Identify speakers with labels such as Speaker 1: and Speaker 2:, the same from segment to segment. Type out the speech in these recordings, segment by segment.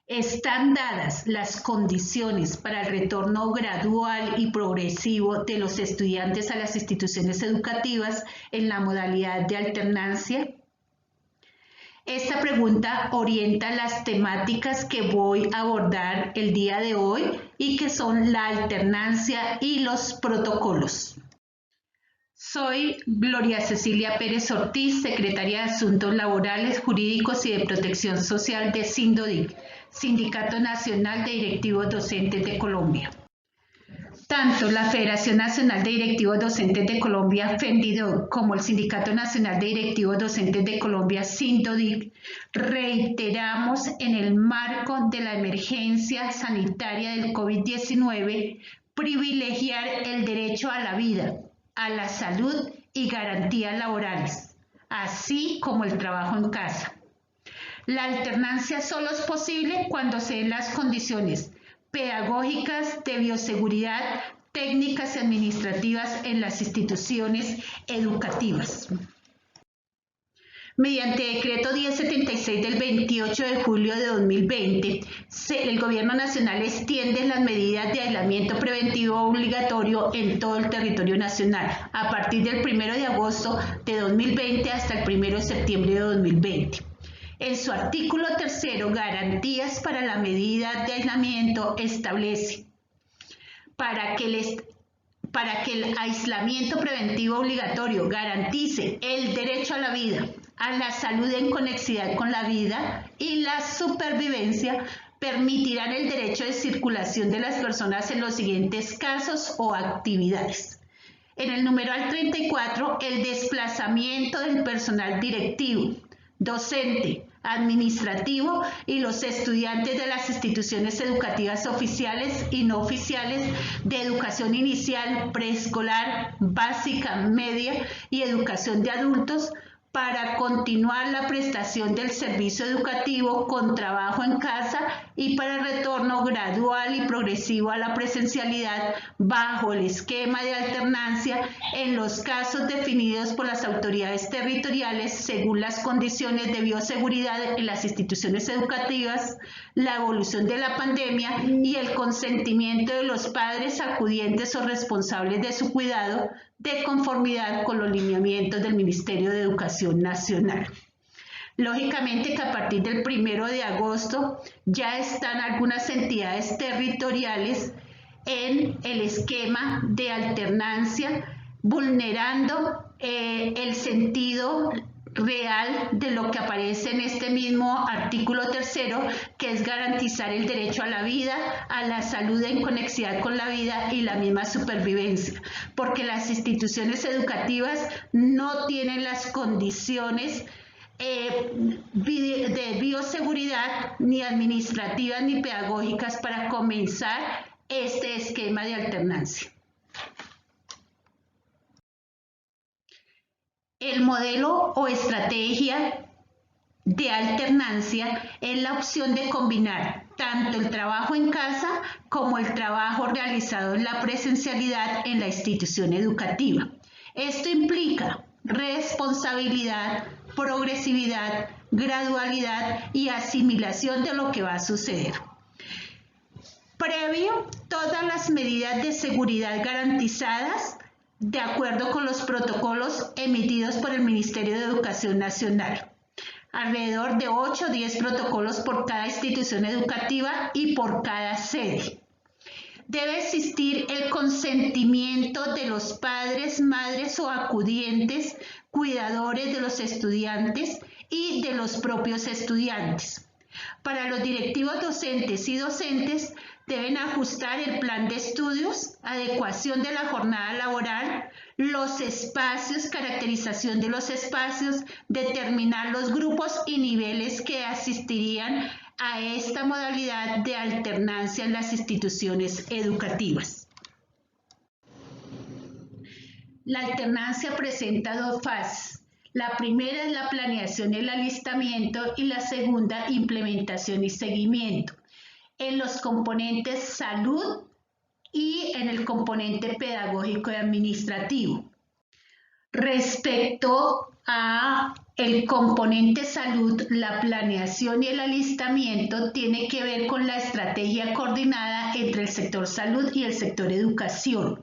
Speaker 1: Están dadas las condiciones para el retorno gradual y progresivo de los estudiantes a las instituciones educativas en la modalidad de alternancia. Esta pregunta orienta las temáticas que voy a abordar el día de hoy y que son la alternancia y los protocolos. Soy Gloria Cecilia Pérez Ortiz, secretaria de Asuntos Laborales, Jurídicos y de Protección Social de SINDODIC, Sindicato Nacional de Directivos Docentes de Colombia. Tanto la Federación Nacional de Directivos Docentes de Colombia, FENDIDOC, como el Sindicato Nacional de Directivos Docentes de Colombia, SINDODIC, reiteramos en el marco de la emergencia sanitaria del COVID-19 privilegiar el derecho a la vida, a la salud y garantías laborales, así como el trabajo en casa. La alternancia solo es posible cuando se den las condiciones pedagógicas, de bioseguridad, técnicas y administrativas en las instituciones educativas. Mediante decreto 1076 del 28 de julio de 2020, el Gobierno Nacional extiende las medidas de aislamiento preventivo obligatorio en todo el territorio nacional a partir del 1 de agosto de 2020 hasta el 1 de septiembre de 2020. En su artículo 3, garantías para la medida de aislamiento, establece para que el aislamiento preventivo obligatorio garantice el derecho a la vida, a la salud en conexidad con la vida y la supervivencia, permitirán el derecho de circulación de las personas en los siguientes casos o actividades. En el numeral 34, el desplazamiento del personal directivo, docente, administrativo y los estudiantes de las instituciones educativas oficiales y no oficiales de educación inicial, preescolar, básica, media y educación de adultos para continuar la prestación del servicio educativo con trabajo en casa y para el retorno gradual y progresivo a la presencialidad bajo el esquema de alternancia en los casos definidos por las autoridades territoriales según las condiciones de bioseguridad en las instituciones educativas, la evolución de la pandemia y el consentimiento de los padres acudientes o responsables de su cuidado de conformidad con los lineamientos del Ministerio de Educación Nacional. Lógicamente que a partir del 1 de agosto ya están algunas entidades territoriales en el esquema de alternancia, vulnerando el sentido real de lo que aparece en este mismo artículo 3, que es garantizar el derecho a la vida, a la salud en conexidad con la vida y la misma supervivencia, porque las instituciones educativas no tienen las condiciones de bioseguridad, ni administrativas ni pedagógicas para comenzar este esquema de alternancia. El modelo o estrategia de alternancia es la opción de combinar tanto el trabajo en casa como el trabajo realizado en la presencialidad en la institución educativa. Esto implica responsabilidad, progresividad, gradualidad y asimilación de lo que va a suceder. Previo, todas las medidas de seguridad garantizadas de acuerdo con los protocolos emitidos por el Ministerio de Educación Nacional. Alrededor de 8 o 10 protocolos por cada institución educativa y por cada sede. Debe existir el consentimiento de los padres, madres o acudientes, cuidadores de los estudiantes y de los propios estudiantes. Para los directivos docentes y docentes deben ajustar el plan de estudios, adecuación de la jornada laboral, los espacios, caracterización de los espacios, determinar los grupos y niveles que asistirían a esta modalidad de alternancia en las instituciones educativas. La alternancia presenta dos fases. La primera es la planeación y el alistamiento y la segunda, implementación y seguimiento. En los componentes salud y en el componente pedagógico y administrativo. Respecto a el componente salud, la planeación y el alistamiento tiene que ver con la estrategia coordinada entre el sector salud y el sector educación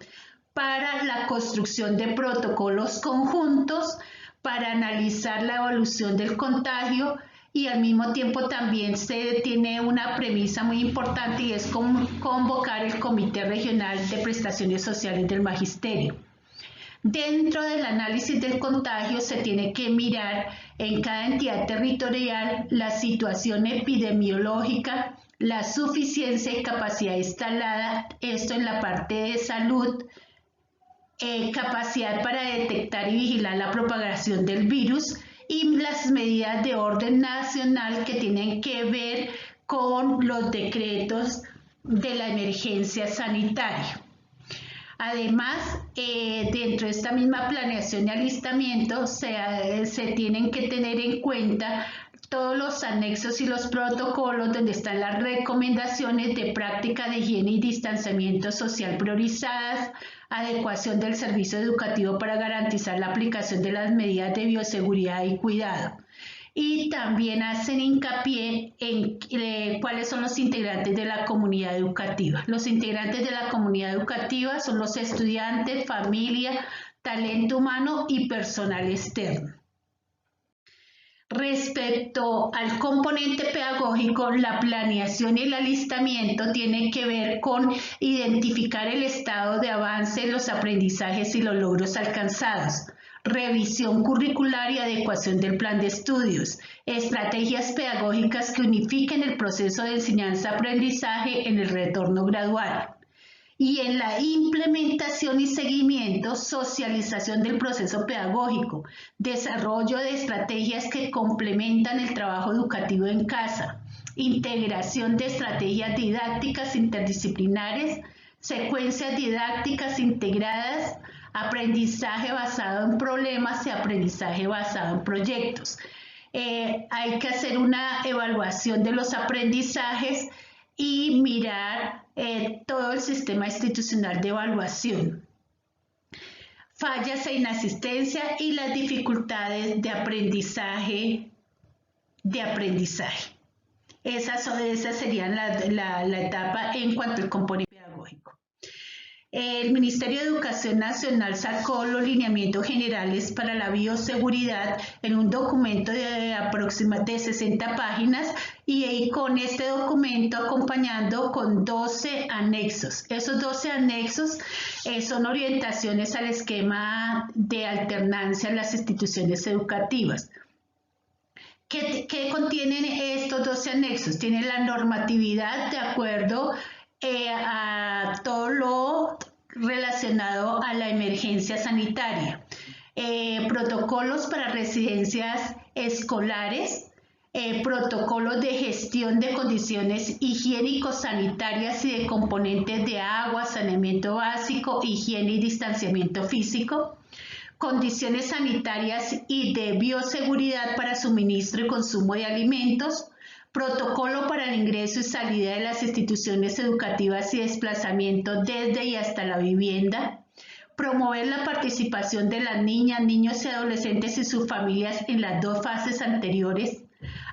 Speaker 1: para la construcción de protocolos conjuntos para analizar la evolución del contagio, y al mismo tiempo también se tiene una premisa muy importante y es convocar el Comité Regional de Prestaciones Sociales del Magisterio. Dentro del análisis del contagio se tiene que mirar en cada entidad territorial la situación epidemiológica, la suficiencia y capacidad instalada, esto en la parte de salud, capacidad para detectar y vigilar la propagación del virus y las medidas de orden nacional que tienen que ver con los decretos de la emergencia sanitaria. Además, dentro de esta misma planeación y alistamiento se tienen que tener en cuenta todos los anexos y los protocolos donde están las recomendaciones de práctica de higiene y distanciamiento social priorizadas, adecuación del servicio educativo para garantizar la aplicación de las medidas de bioseguridad y cuidado. Y también hacen hincapié en cuáles son los integrantes de la comunidad educativa. Los integrantes de la comunidad educativa son los estudiantes, familia, talento humano y personal externo. Respecto al componente pedagógico, la planeación y el alistamiento tienen que ver con identificar el estado de avance, los aprendizajes y los logros alcanzados, revisión curricular y adecuación del plan de estudios, estrategias pedagógicas que unifiquen el proceso de enseñanza-aprendizaje en el retorno gradual. Y en la implementación y seguimiento, socialización del proceso pedagógico, desarrollo de estrategias que complementan el trabajo educativo en casa, integración de estrategias didácticas interdisciplinares, secuencias didácticas integradas, aprendizaje basado en problemas y aprendizaje basado en proyectos. Hay que hacer una evaluación de los aprendizajes y mirar todo el sistema institucional de evaluación. Fallas e inasistencia y las dificultades de aprendizaje. Esas serían la etapa en cuanto al componente pedagógico. El Ministerio de Educación Nacional sacó los lineamientos generales para la bioseguridad en un documento de aproximadamente 60 páginas y con este documento acompañando con 12 anexos. Esos 12 anexos son orientaciones al esquema de alternancia en las instituciones educativas. ¿Qué contienen estos 12 anexos? Tienen la normatividad de acuerdo a todo lo relacionado a la emergencia sanitaria, protocolos para residencias escolares, protocolos de gestión de condiciones higiénico-sanitarias y de componentes de agua, saneamiento básico, higiene y distanciamiento físico, condiciones sanitarias y de bioseguridad para suministro y consumo de alimentos, protocolo para el ingreso y salida de las instituciones educativas y desplazamiento desde y hasta la vivienda, promover la participación de las niñas, niños y adolescentes y sus familias en las dos fases anteriores,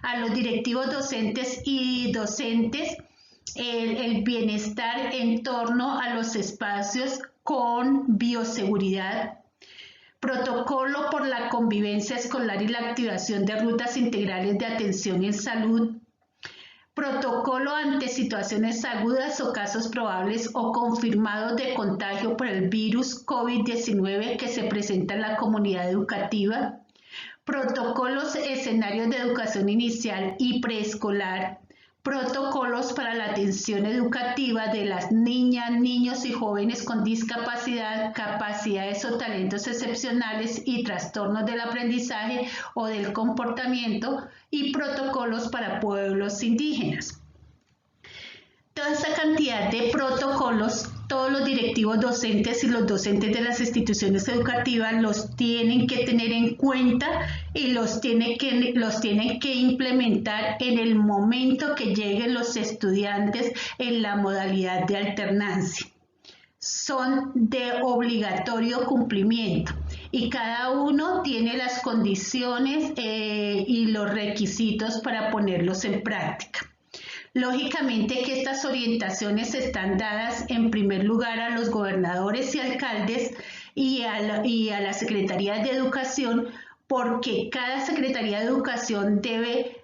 Speaker 1: a los directivos docentes y docentes, el bienestar en torno a los espacios con bioseguridad, protocolo por la convivencia escolar y la activación de rutas integrales de atención en salud, protocolo ante situaciones agudas o casos probables o confirmados de contagio por el virus COVID-19 que se presenta en la comunidad educativa, protocolos escenarios de educación inicial y preescolar, protocolos para la atención educativa de las niñas, niños y jóvenes con discapacidad, capacidades o talentos excepcionales y trastornos del aprendizaje o del comportamiento y protocolos para pueblos indígenas. Toda esta cantidad de protocolos, todos los directivos docentes y los docentes de las instituciones educativas los tienen que tener en cuenta y los tienen que implementar en el momento que lleguen los estudiantes en la modalidad de alternancia. Son de obligatorio cumplimiento. y cada uno tiene las condiciones y los requisitos para ponerlos en práctica. Lógicamente que estas orientaciones están dadas en primer lugar a los gobernadores y alcaldes y a la Secretaría de Educación, porque cada Secretaría de Educación debe,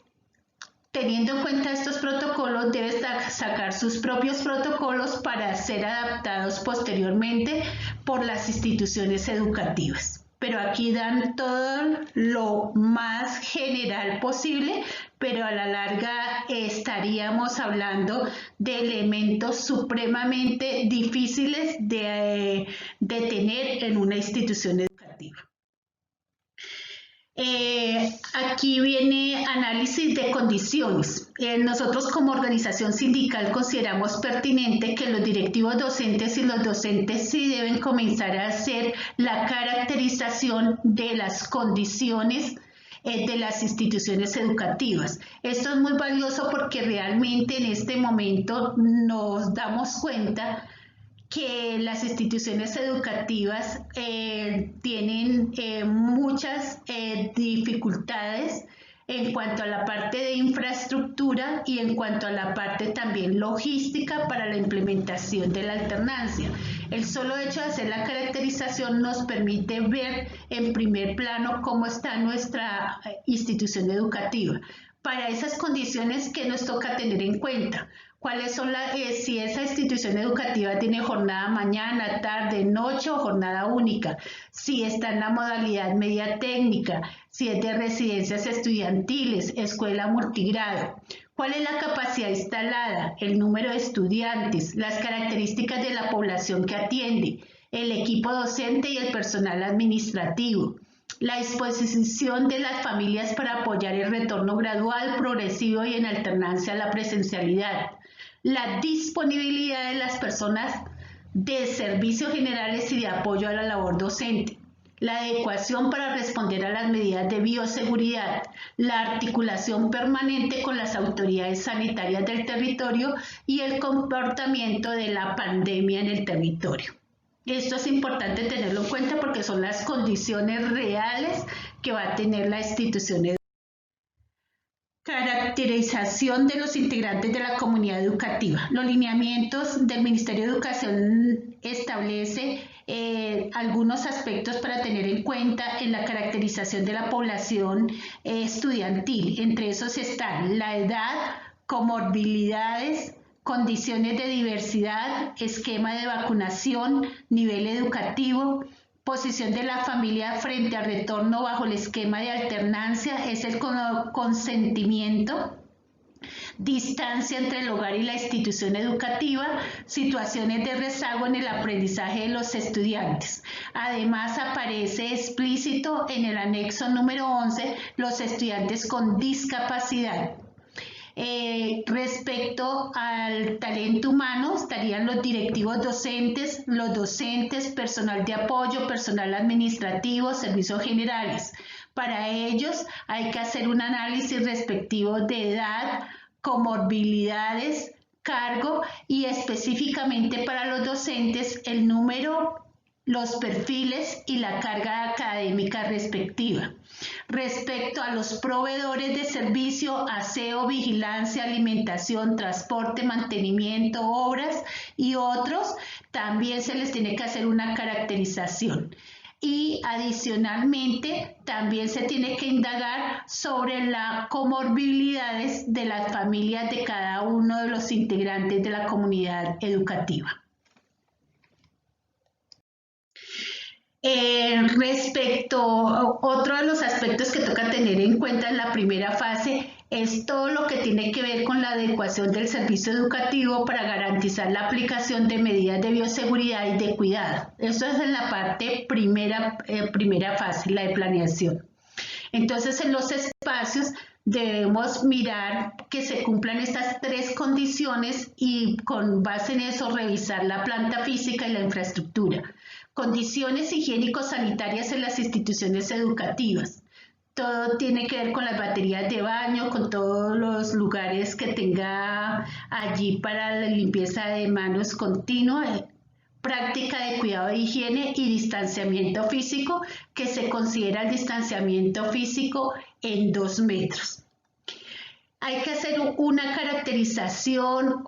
Speaker 1: teniendo en cuenta estos protocolos, debe sacar sus propios protocolos para ser adaptados posteriormente por las instituciones educativas. Pero aquí dan todo lo más general posible, pero a la larga estaríamos hablando de elementos supremamente difíciles de tener en una institución educativa. Aquí viene análisis de condiciones. Nosotros como organización sindical consideramos pertinente que los directivos docentes y los docentes sí deben comenzar a hacer la caracterización de las condiciones de las instituciones educativas. Esto es muy valioso porque realmente en este momento nos damos cuenta que las instituciones educativas tienen muchas dificultades en cuanto a la parte de infraestructura y en cuanto a la parte también logística para la implementación de la alternancia. El solo hecho de hacer la caracterización nos permite ver en primer plano cómo está nuestra institución educativa. Para esas condiciones que nos toca tener en cuenta, cuáles son si esa institución educativa tiene jornada mañana, tarde, noche o jornada única, si está en la modalidad media técnica, si es de residencias estudiantiles, escuela multigrado, cuál es la capacidad instalada, el número de estudiantes, las características de la población que atiende, el equipo docente y el personal administrativo, la disposición de las familias para apoyar el retorno gradual, progresivo y en alternancia a la presencialidad, la disponibilidad de las personas de servicios generales y de apoyo a la labor docente, la adecuación para responder a las medidas de bioseguridad, la articulación permanente con las autoridades sanitarias del territorio y el comportamiento de la pandemia en el territorio. Esto es importante tenerlo en cuenta porque son las condiciones reales que va a tener la institución educativa. Caracterización de los integrantes de la comunidad educativa. Los lineamientos del Ministerio de Educación establece algunos aspectos para tener en cuenta en la caracterización de la población estudiantil. Entre esos están la edad, comorbilidades, condiciones de diversidad, esquema de vacunación, nivel educativo, posición de la familia frente al retorno bajo el esquema de alternancia, es el consentimiento, distancia entre el hogar y la institución educativa, situaciones de rezago en el aprendizaje de los estudiantes. Además, aparece explícito en el anexo número 11 los estudiantes con discapacidad. Respecto al talento humano, estarían los directivos docentes, los docentes, personal de apoyo, personal administrativo, servicios generales. Para ellos hay que hacer un análisis respectivo de edad, comorbilidades, cargo y específicamente para los docentes el número, los perfiles y la carga académica respectiva. Respecto a los proveedores de servicio, aseo, vigilancia, alimentación, transporte, mantenimiento, obras y otros, también se les tiene que hacer una caracterización. Y adicionalmente también se tiene que indagar sobre las comorbilidades de las familias de cada uno de los integrantes de la comunidad educativa. Otro de los aspectos que toca tener en cuenta en la primera fase es todo lo que tiene que ver con la adecuación del servicio educativo para garantizar la aplicación de medidas de bioseguridad y de cuidado. Eso es en la parte primera fase, la de planeación. Entonces, en los espacios debemos mirar que se cumplan estas tres condiciones y con base en eso revisar la planta física y la infraestructura. Condiciones higiénico-sanitarias en las instituciones educativas. Todo tiene que ver con las baterías de baño, con todos los lugares que tenga allí para la limpieza de manos continua, práctica de cuidado de higiene y distanciamiento físico, que se considera el distanciamiento físico en 2 metros. Hay que hacer una caracterización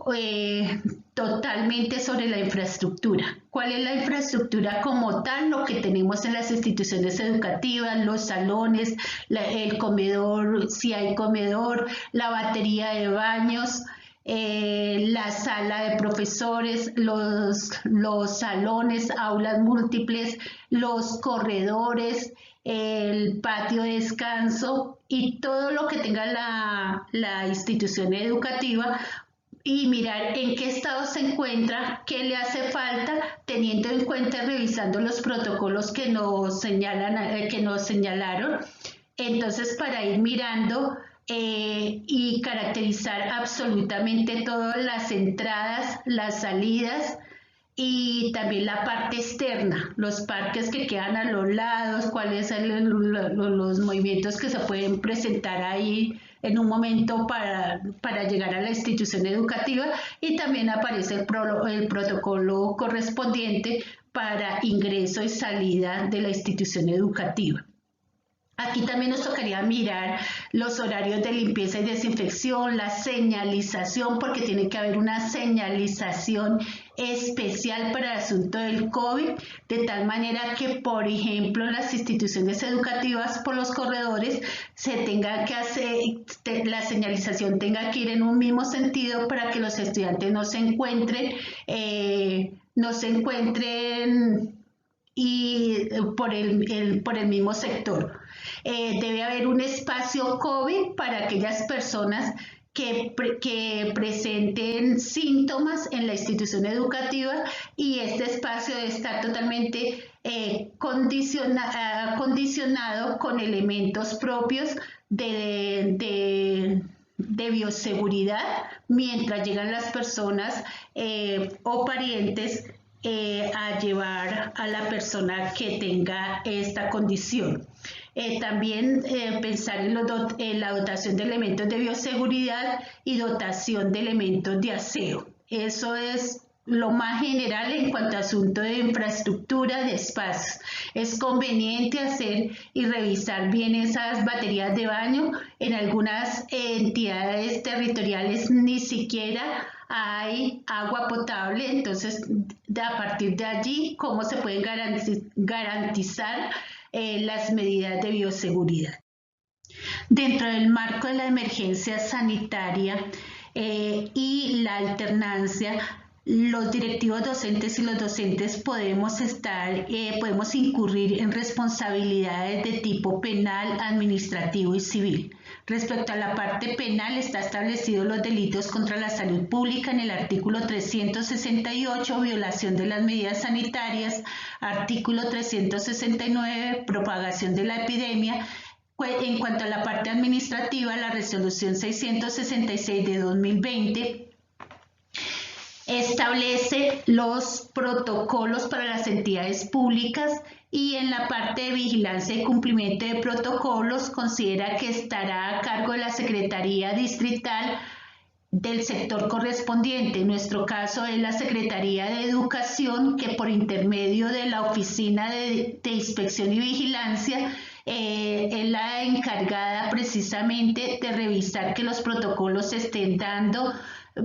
Speaker 1: totalmente sobre la infraestructura. ¿Cuál es la infraestructura como tal? Lo que tenemos en las instituciones educativas, los salones, el comedor, si hay comedor, la batería de baños, la sala de profesores, los salones, aulas múltiples, los corredores, el patio de descanso y todo lo que tenga la institución educativa, y mirar en qué estado se encuentra, qué le hace falta, teniendo en cuenta y revisando los protocolos que nos señalaron. Entonces, para ir mirando y caracterizar absolutamente todas las entradas, las salidas y también la parte externa, los parques que quedan a los lados, cuáles son los movimientos que se pueden presentar ahí en un momento para llegar a la institución educativa, y también aparece el protocolo correspondiente para ingreso y salida de la institución educativa. Aquí también nos tocaría mirar los horarios de limpieza y desinfección, la señalización, porque tiene que haber una señalización especial para el asunto del COVID, de tal manera que, por ejemplo, en las instituciones educativas, por los corredores, se tenga que hacer, la señalización tenga que ir en un mismo sentido para que los estudiantes no se encuentren y por el mismo sector. Debe haber un espacio COVID para aquellas personas que presenten síntomas en la institución educativa, y este espacio debe estar totalmente condicionado con elementos propios de bioseguridad mientras llegan las personas o parientes a llevar a la persona que tenga esta condición. También pensar en la dotación de elementos de bioseguridad y dotación de elementos de aseo. Eso es lo más general en cuanto a asunto de infraestructura de espacios. Es conveniente hacer y revisar bien esas baterías de baño. En algunas entidades territoriales ni siquiera hay agua potable, entonces a partir de allí, ¿cómo se pueden garantizar las medidas de bioseguridad? Dentro del marco de la emergencia sanitaria y la alternancia, los directivos docentes y los docentes podemos incurrir en responsabilidades de tipo penal, administrativo y civil. Respecto a la parte penal, está establecido los delitos contra la salud pública en el artículo 368, violación de las medidas sanitarias, artículo 369, propagación de la epidemia. En cuanto a la parte administrativa, la resolución 666 de 2020 establece los protocolos para las entidades públicas, y en la parte de vigilancia y cumplimiento de protocolos considera que estará a cargo de la Secretaría Distrital del sector correspondiente. En nuestro caso es la Secretaría de Educación, que por intermedio de la Oficina de Inspección y Vigilancia es la encargada precisamente de revisar que los protocolos se estén dando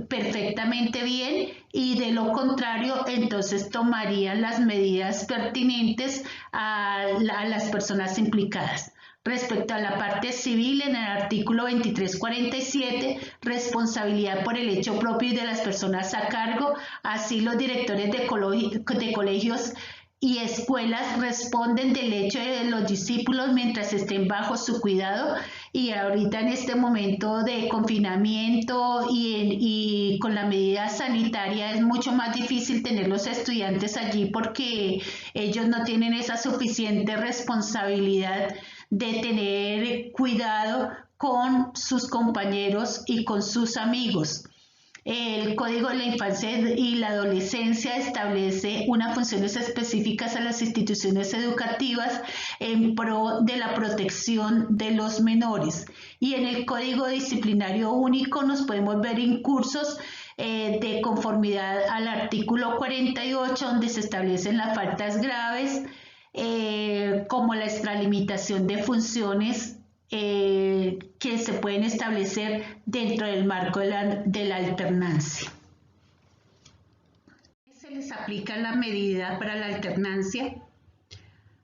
Speaker 1: perfectamente bien, y de lo contrario entonces tomarían las medidas pertinentes a las personas implicadas. Respecto a la parte civil, en el artículo 2347, responsabilidad por el hecho propio y de las personas a cargo, así los directores de colegios y escuelas responden del hecho de los discípulos mientras estén bajo su cuidado, y ahorita en este momento de confinamiento y con la medida sanitaria es mucho más difícil tener los estudiantes allí porque ellos no tienen esa suficiente responsabilidad de tener cuidado con sus compañeros y con sus amigos. El Código de la Infancia y la Adolescencia establece unas funciones específicas a las instituciones educativas en pro de la protección de los menores. Y en el Código Disciplinario Único nos podemos ver incursos de conformidad al artículo 48, donde se establecen las faltas graves, como la extralimitación de funciones que se pueden establecer dentro del marco de la alternancia. Se les aplica la medida para la alternancia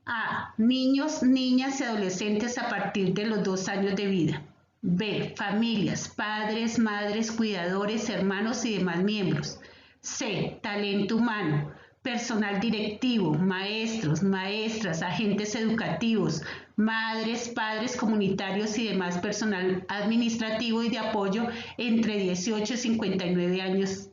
Speaker 1: a niños, niñas y adolescentes a partir de los 2 años de vida. B. Familias, padres, madres, cuidadores, hermanos y demás miembros. C. Talento humano, personal directivo, maestros, maestras, agentes educativos, madres, padres comunitarios y demás personal administrativo y de apoyo entre 18 y 59 años.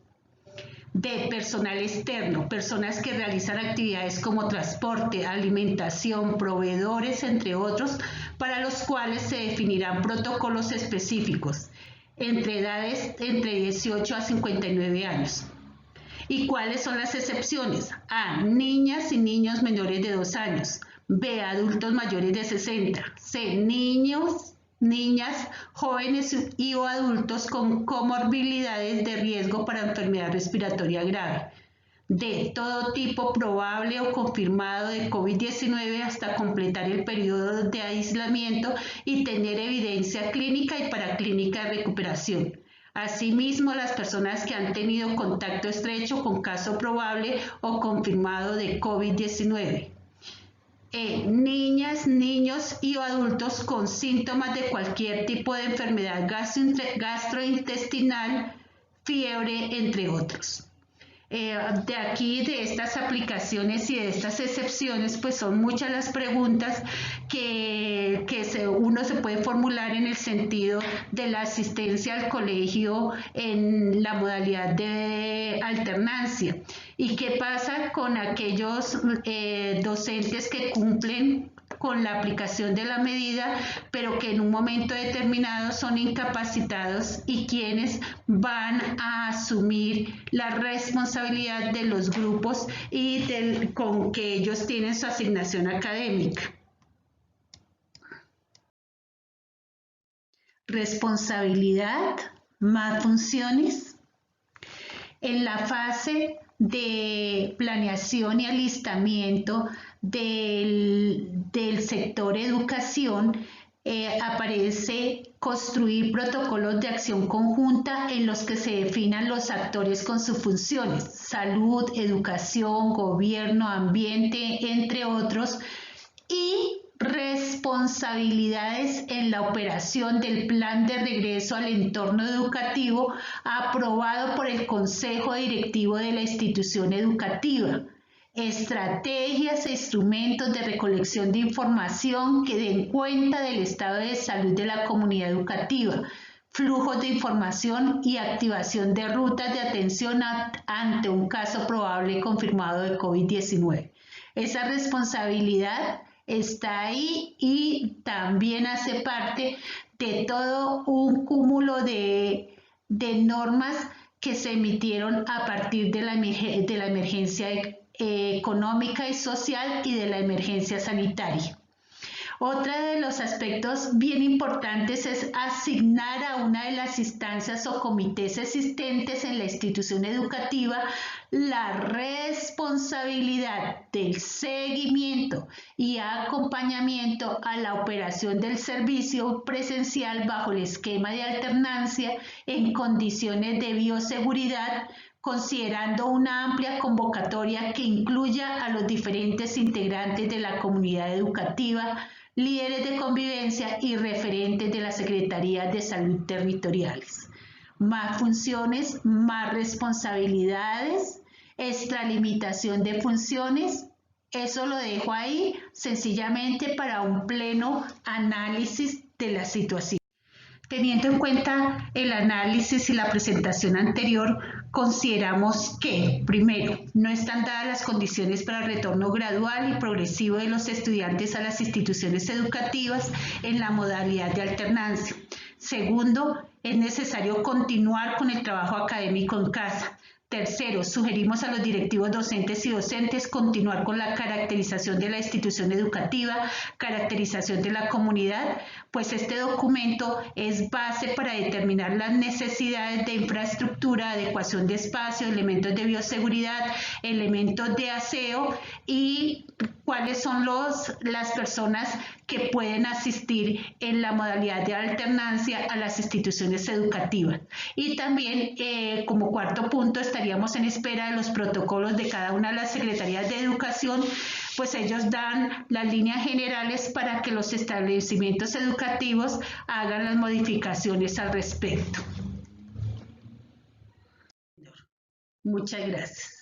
Speaker 1: D. Personal externo, personas que realizan actividades como transporte, alimentación, proveedores, entre otros, para los cuales se definirán protocolos específicos, entre edades entre 18 a 59 años. ¿Y cuáles son las excepciones? A. Niñas y niños menores de 2 años. B. Adultos mayores de 60. C. Niños, niñas, jóvenes y o adultos con comorbilidades de riesgo para enfermedad respiratoria grave. D. Todo tipo probable o confirmado de COVID-19 hasta completar el periodo de aislamiento y tener evidencia clínica y paraclínica de recuperación. Asimismo, las personas que han tenido contacto estrecho con caso probable o confirmado de COVID-19. Niñas, niños y adultos con síntomas de cualquier tipo de enfermedad gastrointestinal, fiebre, entre otros. De aquí, de estas aplicaciones y de estas excepciones, pues son muchas las preguntas que uno se puede formular en el sentido de la asistencia al colegio en la modalidad de alternancia. ¿Y qué pasa con aquellos docentes que cumplen con la aplicación de la medida, pero que en un momento determinado son incapacitados y quienes van a asumir la responsabilidad de los grupos y con que ellos tienen su asignación académica? Responsabilidad más funciones. En la fase de planeación y alistamiento del sector educación, aparece construir protocolos de acción conjunta en los que se definan los actores con sus funciones: salud, educación, gobierno, ambiente, entre otros, y responsabilidades en la operación del plan de regreso al entorno educativo aprobado por el Consejo Directivo de la institución educativa. Estrategias e instrumentos de recolección de información que den cuenta del estado de salud de la comunidad educativa, flujos de información y activación de rutas de atención ante un caso probable confirmado de COVID-19. Esa responsabilidad está ahí y también hace parte de todo un cúmulo de normas que se emitieron a partir de la emergencia económica y social y de la emergencia sanitaria. Otro de los aspectos bien importantes es asignar a una de las instancias o comités existentes en la institución educativa la responsabilidad del seguimiento y acompañamiento a la operación del servicio presencial bajo el esquema de alternancia en condiciones de bioseguridad, considerando una amplia convocatoria que incluya a los diferentes integrantes de la comunidad educativa, líderes de convivencia y referentes de las secretarías de salud territoriales. Más funciones, más responsabilidades, extralimitación de funciones. Eso lo dejo ahí sencillamente para un pleno análisis de la situación. Teniendo en cuenta el análisis y la presentación anterior, consideramos que, primero, no están dadas las condiciones para el retorno gradual y progresivo de los estudiantes a las instituciones educativas en la modalidad de alternancia. Segundo, es necesario continuar con el trabajo académico en casa. Tercero, sugerimos a los directivos docentes y docentes continuar con la caracterización de la institución educativa, caracterización de la comunidad, pues este documento es base para determinar las necesidades de infraestructura, adecuación de espacio, elementos de bioseguridad, elementos de aseo y cuáles son las personas que pueden asistir en la modalidad de alternancia a las instituciones educativas. Y también, como cuarto punto, estaríamos en espera de los protocolos de cada una de las secretarías de educación, pues ellos dan las líneas generales para que los establecimientos educativos hagan las modificaciones al respecto. Muchas gracias.